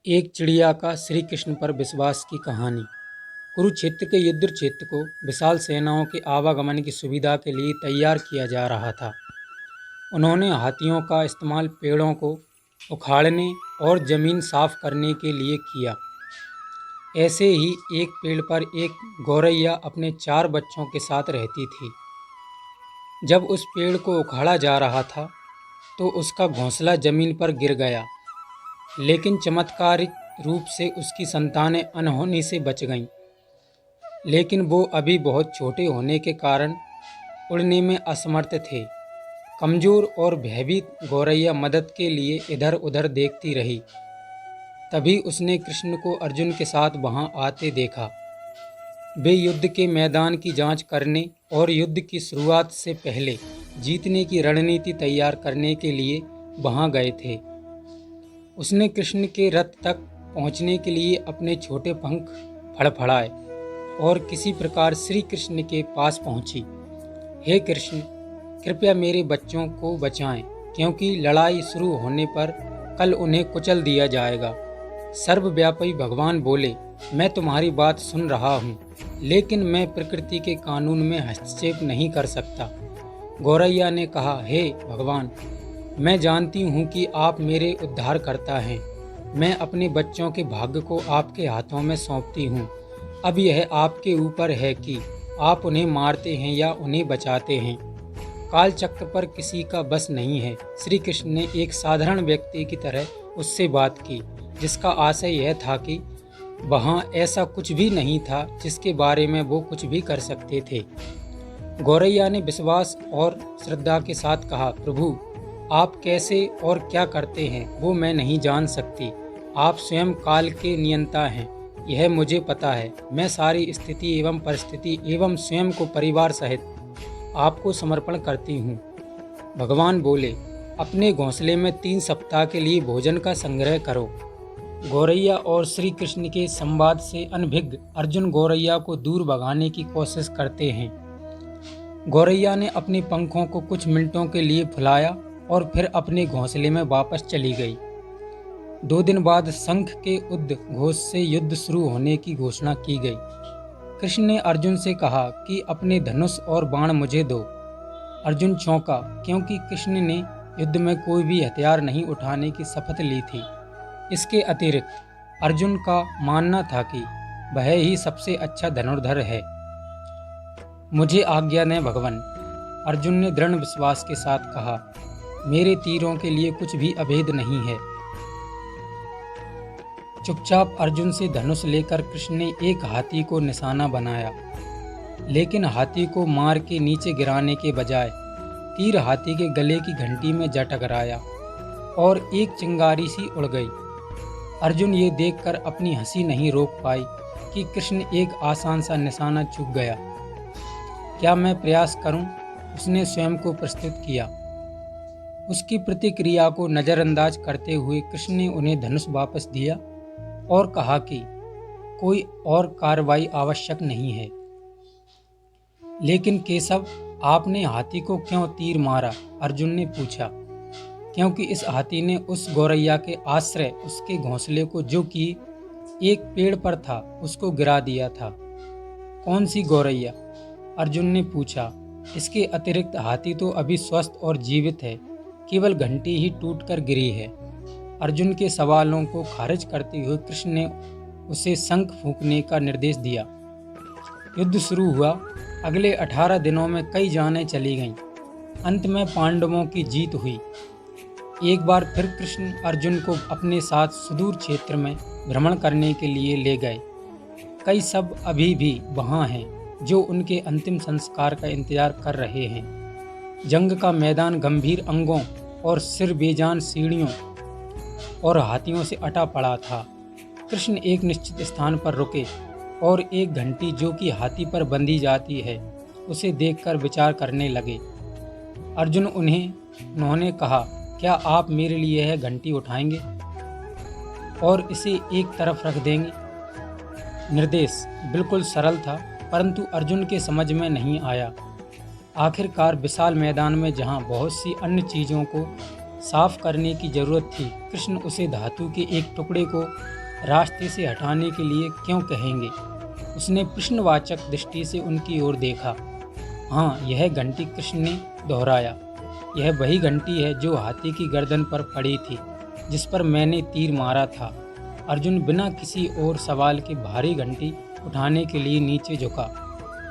एक चिड़िया का श्री कृष्ण पर विश्वास की कहानी। कुरुक्षेत्र के युद्ध क्षेत्र को विशाल सेनाओं के आवागमन की सुविधा के लिए तैयार किया जा रहा था। उन्होंने हाथियों का इस्तेमाल पेड़ों को उखाड़ने और जमीन साफ करने के लिए किया। ऐसे ही एक पेड़ पर एक गौरैया अपने 4 बच्चों के साथ रहती थी। जब उस पेड़ को उखाड़ा जा रहा था तो उसका घोंसला जमीन पर गिर गया, लेकिन चमत्कारिक रूप से उसकी संतानें अनहोनी से बच गईं। लेकिन वो अभी बहुत छोटे होने के कारण उड़ने में असमर्थ थे। कमजोर और भयभीत गौरैया मदद के लिए इधर उधर देखती रही। तभी उसने कृष्ण को अर्जुन के साथ वहां आते देखा। वे युद्ध के मैदान की जांच करने और युद्ध की शुरुआत से पहले जीतने की रणनीति तैयार करने के लिए वहां गए थे। उसने कृष्ण के रथ तक पहुंचने के लिए अपने छोटे पंख फड़फड़ाए और किसी प्रकार श्री कृष्ण के पास पहुंची। हे कृष्ण, कृपया मेरे बच्चों को बचाएं, क्योंकि लड़ाई शुरू होने पर कल उन्हें कुचल दिया जाएगा। सर्वव्यापी भगवान बोले, मैं तुम्हारी बात सुन रहा हूँ, लेकिन मैं प्रकृति के कानून में हस्तक्षेप नहीं कर सकता। गौरैया ने कहा, हे भगवान, मैं जानती हूँ कि आप मेरे उद्धारकर्ता हैं। मैं अपने बच्चों के भाग्य को आपके हाथों में सौंपती हूँ। अब यह आपके ऊपर है कि आप उन्हें मारते हैं या उन्हें बचाते हैं। काल चक्र पर किसी का बस नहीं है। श्री कृष्ण ने एक साधारण व्यक्ति की तरह उससे बात की, जिसका आशय यह था कि वहाँ ऐसा कुछ भी नहीं था जिसके बारे में वो कुछ भी कर सकते थे। गौरैया ने विश्वास और श्रद्धा के साथ कहा, प्रभु, आप कैसे और क्या करते हैं वो मैं नहीं जान सकती। आप स्वयं काल के नियंता हैं, यह मुझे पता है। मैं सारी स्थिति एवं परिस्थिति एवं स्वयं को परिवार सहित आपको समर्पण करती हूँ। भगवान बोले, अपने घोंसले में 3 सप्ताह के लिए भोजन का संग्रह करो। गौरैया और श्री कृष्ण के संवाद से अनभिज्ञ अर्जुन गौरैया को दूर भगाने की कोशिश करते हैं। गौरैया ने अपने पंखों को कुछ मिनटों के लिए फुलाया और फिर अपने घोंसले में वापस चली गई। 2 दिन बाद शंख के उद्घोष से युद्ध शुरू होने की घोषणा की गई। कृष्ण ने अर्जुन से कहा कि अपने धनुष और बाण मुझे दो। अर्जुन चौंका, क्योंकि कृष्ण ने युद्ध में कोई भी हथियार नहीं उठाने की शपथ ली थी। इसके अतिरिक्त अर्जुन का मानना था कि वह ही सबसे अच्छा धनुर्धर है। मुझे आज्ञा दें भगवान, अर्जुन ने दृढ़ विश्वास के साथ कहा। मेरे तीरों के लिए कुछ भी अभेद नहीं है। चुपचाप अर्जुन से धनुष लेकर कृष्ण ने एक हाथी को निशाना बनाया, लेकिन हाथी को मार के नीचे गिराने के बजाय तीर हाथी के गले की घंटी में जा टकराया और एक चिंगारी सी उड़ गई। अर्जुन ये देखकर अपनी हंसी नहीं रोक पाई कि कृष्ण एक आसान सा निशाना चूक गया। क्या मैं प्रयास करूं? उसने स्वयं को प्रस्तुत किया। उसकी प्रतिक्रिया को नज़रअंदाज करते हुए कृष्ण ने उन्हें धनुष वापस दिया और कहा कि कोई और कार्रवाई आवश्यक नहीं है। लेकिन केशव, आपने हाथी को क्यों तीर मारा? अर्जुन ने पूछा। क्योंकि इस हाथी ने उस गौरैया के आश्रय उसके घोंसले को, जो कि एक पेड़ पर था, उसको गिरा दिया था। कौन सी गौरैया? अर्जुन ने पूछा। इसके अतिरिक्त हाथी तो अभी स्वस्थ और जीवित है, केवल घंटी ही टूटकर गिरी है। अर्जुन के सवालों को खारिज करते हुए कृष्ण ने उसे शंख फूंकने का निर्देश दिया। युद्ध शुरू हुआ। अगले 18 दिनों में कई जानें चली गईं। अंत में पांडवों की जीत हुई। एक बार फिर कृष्ण अर्जुन को अपने साथ सुदूर क्षेत्र में भ्रमण करने के लिए ले गए। कई सब अभी भी वहाँ हैं जो उनके अंतिम संस्कार का इंतजार कर रहे हैं। जंग का मैदान गंभीर अंगों और सिर बेजान सीढ़ियों और हाथियों से अटा पड़ा था। कृष्ण एक निश्चित स्थान पर रुके और एक घंटी, जो कि हाथी पर बंधी जाती है, उसे देखकर विचार करने लगे। अर्जुन उन्होंने कहा, क्या आप मेरे लिए यह घंटी उठाएंगे और इसे एक तरफ रख देंगे? निर्देश बिल्कुल सरल था, परंतु अर्जुन के समझ में नहीं आया। आखिरकार विशाल मैदान में जहां बहुत सी अन्य चीज़ों को साफ करने की जरूरत थी। कृष्ण उसे धातु के एक टुकड़े को रास्ते से हटाने के लिए क्यों कहेंगे? उसने प्रश्नवाचक दृष्टि से उनकी ओर देखा। हाँ, यह घंटी, कृष्ण ने दोहराया। यह वही घंटी है जो हाथी की गर्दन पर पड़ी थी, जिस पर मैंने तीर मारा था। अर्जुन बिना किसी और सवाल के भारी घंटी उठाने के लिए नीचे झुका।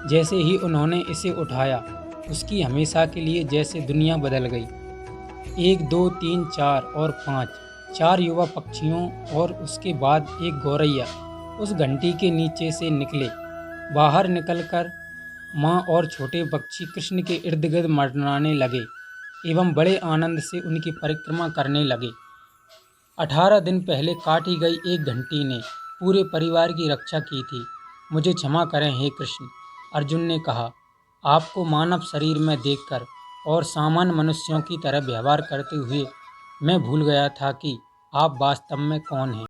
जैसे ही उन्होंने इसे उठाया, उसकी हमेशा के लिए जैसे दुनिया बदल गई। 1, 2, 3, 4 और 5, 4 युवा पक्षियों और उसके बाद एक गौरैया उस घंटी के नीचे से निकले। बाहर निकलकर माँ और छोटे पक्षी कृष्ण के इर्द गिर्द मंडराने लगे एवं बड़े आनंद से उनकी परिक्रमा करने लगे। 18 दिन पहले काटी गई एक घंटी ने पूरे परिवार की रक्षा की थी। मुझे क्षमा करें हे कृष्ण, अर्जुन ने कहा। आपको मानव शरीर में देखकर और सामान्य मनुष्यों की तरह व्यवहार करते हुए मैं भूल गया था कि आप वास्तव में कौन हैं।